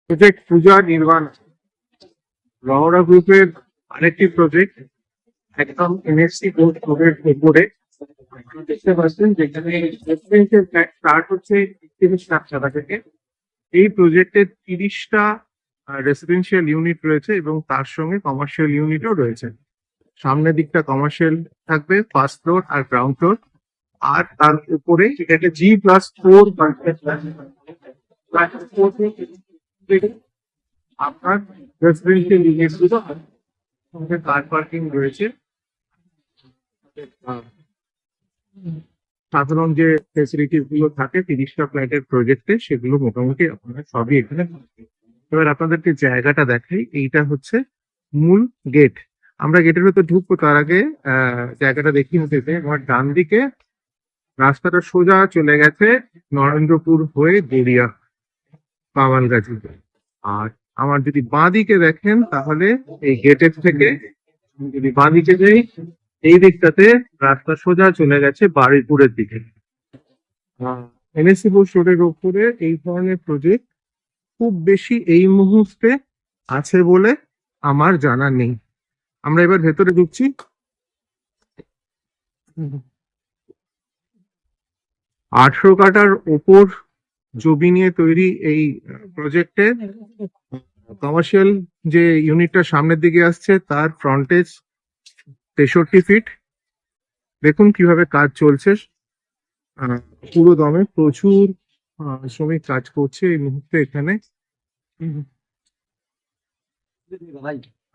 Project পূজা নির্মাণ রহরা গ্রুপের আরেকটি প্রজেক্ট একদম এনএসসি রোডের উপরে দেখতে পাচ্ছেন, যেখানে রেসিডেন্সিয়াল ফ্ল্যাট স্টার্ট হচ্ছে ৩০ লাখ টাকা থেকে। এই প্রজেক্টে ৩০টা রেসিডেন্সিয়াল ইউনিট রয়েছে এবং তার সঙ্গে কমার্শিয়াল ইউনিটও রয়েছে। সামনের দিকটা কমার্শিয়াল থাকবে, ফার্স্ট ফ্লোর আর গ্রাউন্ড ফ্লোর, আর তার উপরে এটাকে G+4 আপনার রেসিডেন্সিয়াল ইউনিট গুলো কার পার্কিং রয়েছে। সাধারণ যে ফেসিলিটিস গুলো থাকে ৩০টা ফ্ল্যাটের প্রজেক্টে, সেগুলো মোটামুটি আপনারা সবই এখানে পাবেন। এবার আপনাদেরকে জায়গাটা দেখাই, এইটা হচ্ছে মূল গেট। আমরা গেটের ভেতর ঢুকবো তার আগে জায়গাটা দেখিয়ে নিতে। আমার ডান দিকে রাস্তাটা সোজা চলে গেছে নরেন্দ্রপুর হয়ে গড়িয়া কামালগাছি, আর আমার যদি বাঁ দিকে দেখেন তাহলে এই গেটের থেকে যদি বাঁ দিকে যাই, এই দিকটাতে রাস্তা সোজা চলে গেছে বারুইপুরের দিকে। এনএসসি বোস রোডের ওপরে এই ধরনের প্রজেক্ট খুব বেশি এই মুহূর্তে আছে বলে আমার জানা নেই। আমরা এবার ভেতরে ঢুকছি। ১৮ কাঠার ওপর জমি নিয়ে তৈরি এই প্রজেক্টে কমার্শিয়াল যে ইউনিটটা সামনের দিকে আসছে তার ফ্রন্টেজ ৬৩ ফিট। দেখুন কিভাবে কাজ চলছে, পুরো দমে প্রচুর শ্রমিক কাজ করছে এই মুহূর্তে এখানে।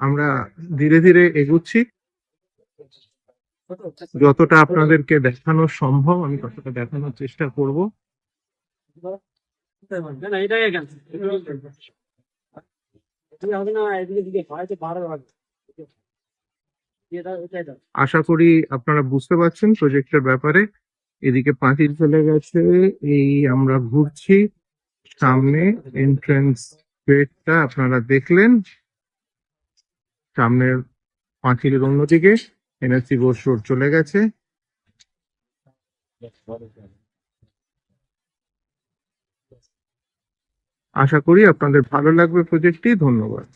আমরা ধীরে ধীরে এগুচ্ছি, যতটা আপনাদেরকে দেখানো সম্ভব আমি ততটা দেখানোর চেষ্টা করব। আশা করি আপনারা বুঝতে পারছেন প্রজেক্টের ব্যাপারে। এদিকে পাঁচিল চলে গেছে, এই আমরা ঘুরছি, সামনে এন্ট্রান্স গেটটা আপনারা দেখলেন, সামনের পাঁচিলের অন্যদিকে এনএসসি বোস রোড চলে গেছে। আশা করি আপনাদের ভালো লাগবে প্রজেক্টটি। ধন্যবাদ।